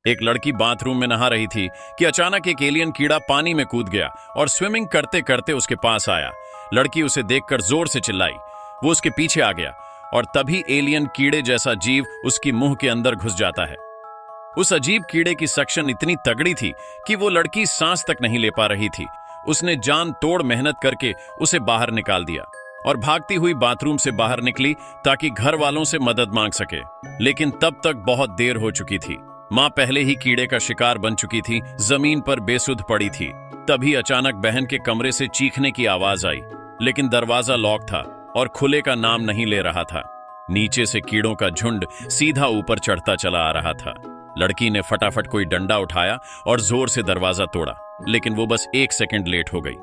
एक लड़की बाथरूम में नहा रही थी कि अचानक एक एलियन कीड़ा पानी में कूद गया और स्विमिंग करते करते उसके पास आया। लड़की उसे देखकर जोर से चिल्लाई। वो उसके पीछे आ गया और तभी एलियन कीड़े जैसा जीव उसकी मुंह के अंदर घुस जाता है। उस अजीब कीड़े की सक्शन इतनी तगड़ी थी कि वो लड़की सांस तक नहीं ले पा रही थी। उसने जान तोड़ मेहनत करके उसे बाहर निकाल दिया और भागती हुई बाथरूम से बाहर निकली ताकि घर वालों से मदद मांग सके। लेकिन तब तक बहुत देर हो चुकी थी। मां पहले ही कीड़े का शिकार बन चुकी थी, जमीन पर बेसुध पड़ी थी। तभी अचानक बहन के कमरे से चीखने की आवाज आई, लेकिन दरवाजा लॉक था और खुले का नाम नहीं ले रहा था। नीचे से कीड़ों का झुंड सीधा ऊपर चढ़ता चला आ रहा था। लड़की ने फटाफट कोई डंडा उठाया और जोर से दरवाजा तोड़ा, लेकिन वो बस 1 सेकंड लेट हो गई।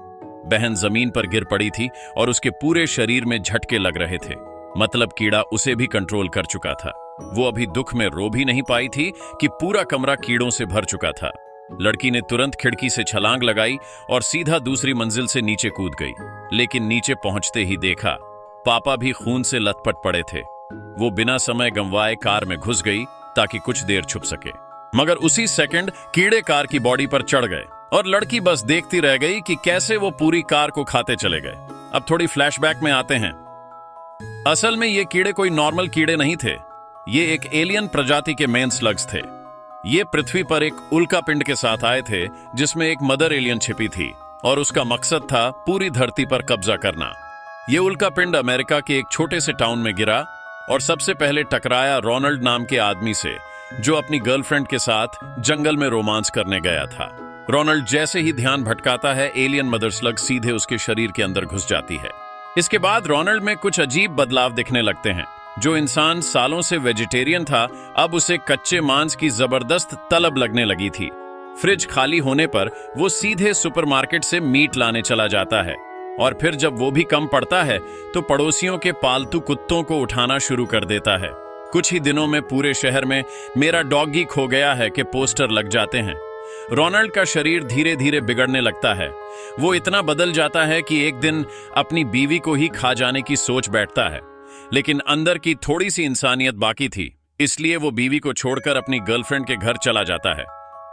बहन जमीन पर गिर पड़ी थी और उसके पूरे शरीर में झटके लग रहे थे। मतलब कीड़ा उसे भी कंट्रोल कर चुका था। वो अभी दुख में रो भी नहीं पाई थी कि पूरा कमरा कीड़ों से भर चुका था। लड़की ने तुरंत खिड़की से छलांग लगाई और सीधा दूसरी मंजिल से नीचे कूद गई। लेकिन नीचे पहुंचते ही देखा पापा भी खून से लथपथ पड़े थे। वो बिना समय गंवाए कार में घुस गई ताकि कुछ देर छुप सके, मगर उसी सेकंड कीड़े कार की बॉडी पर चढ़ गए और लड़की बस देखती रह गई कि कैसे वो पूरी कार को खाते चले गए। अब थोड़ी फ्लैशबैक में आते हैं। असल में ये कीड़े कोई नॉर्मल कीड़े नहीं थे। ये एक एलियन प्रजाति के मेन स्लग्स थे। ये पृथ्वी पर एक उल्का पिंड के साथ आए थे जिसमें एक मदर एलियन छिपी थी और उसका मकसद था पूरी धरती पर कब्जा करना। ये उल्का पिंड अमेरिका के एक छोटे से टाउन में गिरा और सबसे पहले टकराया रोनाल्ड नाम के आदमी से, जो अपनी गर्लफ्रेंड के साथ जंगल में रोमांस करने गया था। रोनाल्ड जैसे ही ध्यान भटकाता है, एलियन मदर स्लग सीधे उसके शरीर के अंदर घुस जाती है। इसके बाद रोनाल्ड में कुछ अजीब बदलाव दिखने लगते हैं। जो इंसान सालों से वेजिटेरियन था, अब उसे कच्चे मांस की जबरदस्त तलब लगने लगी थी। फ्रिज खाली होने पर वो सीधे सुपरमार्केट से मीट लाने चला जाता है और फिर जब वो भी कम पड़ता है तो पड़ोसियों के पालतू कुत्तों को उठाना शुरू कर देता है। कुछ ही दिनों में पूरे शहर में मेरा डॉगी खो गया है के पोस्टर लग जाते हैं। रोनाल्ड का शरीर धीरे धीरे बिगड़ने लगता है। वो इतना बदल जाता है कि एक दिन अपनी बीवी को ही खा जाने की सोच बैठता है, लेकिन अंदर की थोड़ी सी इंसानियत बाकी थी, इसलिए वो बीवी को छोड़कर अपनी गर्लफ्रेंड के घर चला जाता है।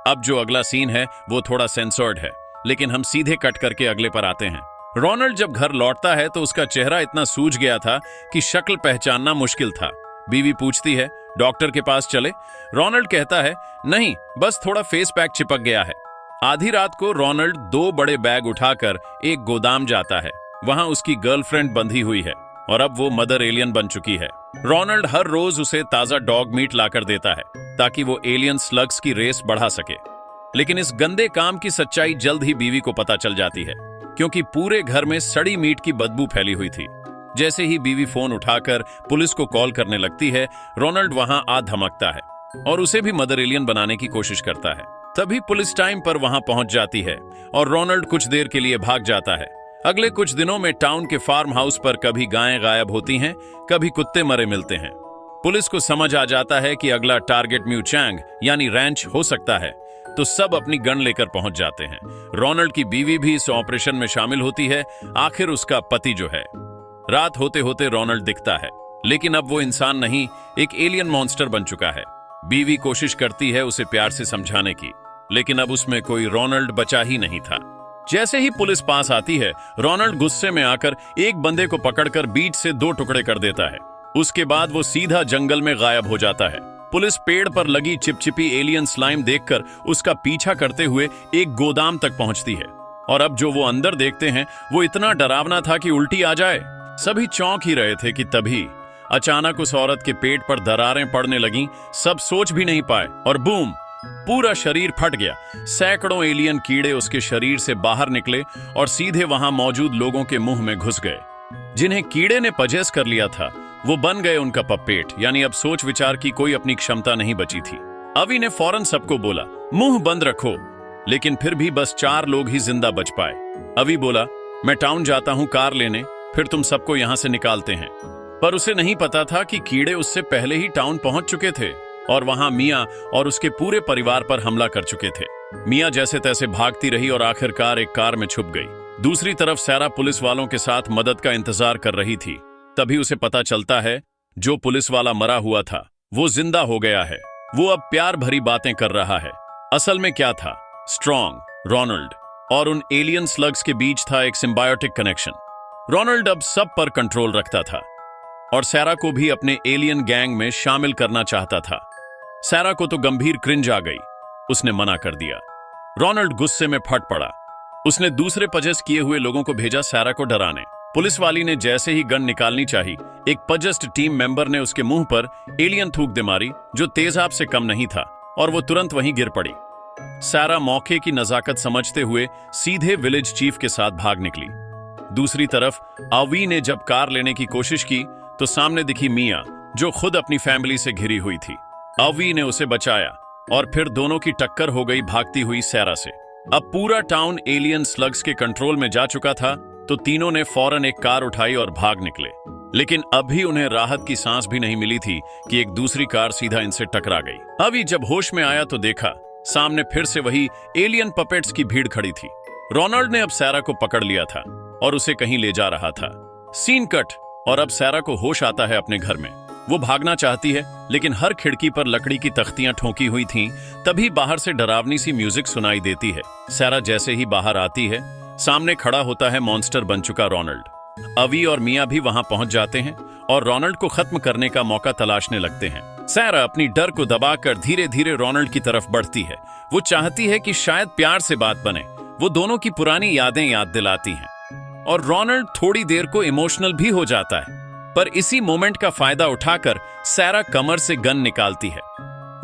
अब जो अगला सीन है वो थोड़ा सेंसर्ड है, लेकिन हम सीधे कट करके अगले पर आते हैं। रोनाल्ड जब घर लौटता है तो उसका चेहरा इतना सूज गया था कि शक्ल पहचानना मुश्किल था। बीवी पूछती है, डॉक्टर के पास चले? रोनाल्ड कहता है, नहीं, बस थोड़ा फेस पैक चिपक गया है। आधी रात को रोनाल्ड 2 बड़े बैग उठाकर एक गोदाम जाता है। वहां उसकी गर्लफ्रेंड बंधी हुई है और अब वो मदर एलियन बन चुकी है। रोनाल्ड हर रोज उसे ताजा डॉग मीट लाकर देता है ताकि वो एलियन स्लग्स की रेस बढ़ा सके। लेकिन इस गंदे काम की सच्चाई जल्द ही बीवी को पता चल जाती है, क्योंकि पूरे घर में सड़ी मीट की बदबू फैली हुई थी। जैसे ही बीवी फोन उठाकर पुलिस को कॉल करने लगती है, रोनाल्ड वहां आ धमकता है और उसे भी मदर एलियन बनाने की कोशिश करता है। तभी पुलिस टाइम पर वहां पहुंच जाती है और रोनाल्ड कुछ देर के लिए भाग जाता है। अगले कुछ दिनों में टाउन के फार्म हाउस पर कभी गायें गायब होती हैं, कभी कुत्ते मरे मिलते हैं। पुलिस को समझ आ जाता है कि अगला टारगेट म्यू चैंग यानी रैंच हो सकता है, तो सब अपनी गन लेकर पहुंच जाते हैं। रोनाल्ड की बीवी भी इस ऑपरेशन में शामिल होती है। आखिर उसका पति जो है। रात होते होते रोनाल्ड दिखता है, लेकिन अब वो इंसान नहीं, एक एलियन मॉन्स्टर बन चुका है। बीवी कोशिश करती है उसे प्यार से समझाने की, लेकिन अब उसमें कोई रोनाल्ड बचा ही नहीं था। जैसे ही पुलिस पास आती है, रोनाल्ड गुस्से में आकर एक बंदे को पकड़कर बीच से 2 टुकड़े कर देता है। उसके बाद वो सीधा जंगल में गायब हो जाता है। पुलिस पेड़ पर लगी चिपचिपी एलियन स्लाइम देखकर उसका पीछा करते हुए एक गोदाम तक पहुंचती है, और अब जो वो अंदर देखते हैं वो इतना डरावना था कि उल्टी आ जाए। सभी चौंक ही रहे थे कि तभी अचानक उस औरत के पेट पर दरारें पड़ने लगीं। सब सोच भी नहीं पाए और बूम, पूरा शरीर फट गया। सैकड़ों एलियन कीड़े उसके शरीर से बाहर निकले और सीधे वहां मौजूद लोगों के मुंह में घुस गए। जिन्हें कीड़े ने पजेस कर लिया था वो बन गए उनका पपेट, यानी अब सोच विचार की कोई अपनी क्षमता नहीं बची थी। अवी ने फौरन सबको बोला, मुंह बंद रखो, लेकिन फिर भी बस 4 लोग ही जिंदा बच पाए। अवी बोला, मैं टाउन जाता हूं कार लेने, फिर तुम सबको यहां से निकालते हैं। पर उसे नहीं पता था कि कीड़े उससे पहले ही टाउन पहुंच चुके थे और वहां मिया और उसके पूरे परिवार पर हमला कर चुके थे। मिया जैसे तैसे भागती रही और आखिरकार एक कार में छुप गई। दूसरी तरफ सैरा पुलिस वालों के साथ मदद का इंतजार कर रही थी। तभी उसे पता चलता है जो पुलिस वाला मरा हुआ था वो जिंदा हो गया है। वो अब प्यार भरी बातें कर रहा है। असल में क्या था? स्ट्रॉन्ग, रोनाल्ड और उन एलियन स्लग्स के बीच था एक सिम्बायोटिक कनेक्शन। रोनाल्ड अब सब पर कंट्रोल रखता था और सैरा को भी अपने एलियन गैंग में शामिल करना चाहता था। सैरा को तो गंभीर क्रिंज आ गई। उसने मना कर दिया। रोनाल्ड गुस्से में फट पड़ा। उसने दूसरे पजेस्ट किए हुए लोगों को भेजा सैरा को डराने। पुलिस वाली ने जैसे ही गन निकालनी चाही, एक पजेस्ट टीम मेंबर ने उसके मुंह पर एलियन थूक दे मारी, जो तेजाब से कम नहीं था, और वो तुरंत वहीं गिर पड़ी। सैरा मौके की नजाकत समझते हुए सीधे विलेज चीफ के साथ भाग निकली। दूसरी तरफ अवी ने जब कार लेने की कोशिश की तो सामने दिखी मिया, जो खुद अपनी फैमिली से घिरी हुई थी। अवी ने उसे बचाया और फिर दोनों की टक्कर हो गई भागती हुई सैरा से। अब पूरा टाउन एलियन स्लग्स के कंट्रोल में जा चुका था, तो तीनों ने फौरन एक कार उठाई और भाग निकले। लेकिन अभी उन्हें राहत की सांस भी नहीं मिली थी कि एक दूसरी कार सीधा इनसे टकरा गई। अवी जब होश में आया तो देखा सामने फिर से वही एलियन पपेट्स की भीड़ खड़ी थी। रोनाल्ड ने अब सैरा को पकड़ लिया था और उसे कहीं ले जा रहा था। सीन कट, और अब सैरा को होश आता है अपने घर में। वो भागना चाहती है, लेकिन हर खिड़की पर लकड़ी की तख्तियां ठोकी हुई थीं। तभी बाहर से डरावनी सी म्यूजिक सुनाई देती है। सैरा जैसे ही बाहर आती है, सामने खड़ा होता है मॉन्स्टर बन चुका रोनाल्ड। अवी और मिया भी वहां पहुंच जाते हैं और रोनाल्ड को खत्म करने का मौका तलाशने लगते हैं। सैरा अपनी डर को दबाकर धीरे धीरे रोनाल्ड की तरफ बढ़ती है। वो चाहती है कि शायद प्यार से बात बने। वो दोनों की पुरानी यादें याद दिलाती हैं और रोनाल्ड थोड़ी देर को इमोशनल भी हो जाता है। पर इसी मोमेंट का फायदा उठाकर सैरा कमर से गन निकालती है।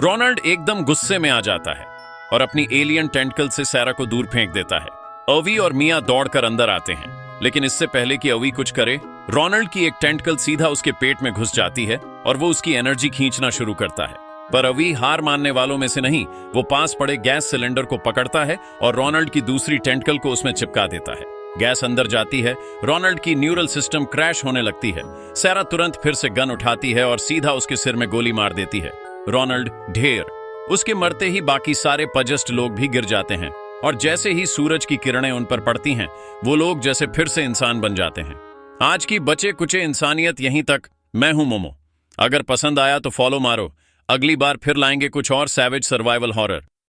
रोनाल्ड एकदम गुस्से में आ जाता है और अपनी एलियन टेंटकल से सैरा को दूर फेंक देता है। अवी और मिया दौड़कर अंदर आते हैं, लेकिन इससे पहले कि अवी कुछ करे, रोनाल्ड की एक टेंटकल सीधा उसके पेट में घुस जाती है और वो उसकी एनर्जी खींचना शुरू करता है। पर अवी हार मानने वालों में से नहीं। वो पास पड़े गैस सिलेंडर को पकड़ता है और रोनाल्ड की दूसरी टेंटकल को उसमें चिपका देता है। गैस अंदर जाती है, रोनाल्ड की न्यूरल सिस्टम क्रैश होने लगती है। सैरा तुरंत फिर से गन उठाती है और सीधा उसके सिर में गोली मार देती है। रोनाल्ड ढेर। उसके मरते ही बाकी सारे पजेस्ट लोग भी गिर जाते हैं और जैसे ही सूरज की किरणें उन पर पड़ती हैं, वो लोग जैसे फिर से इंसान बन जाते हैं। आज की बचे कुचे इंसानियत यहीं तक। मैं हूं मोमो। अगर पसंद आया तो फॉलो मारो। अगली बार फिर लाएंगे कुछ और सैवेज सर्वाइवल हॉरर।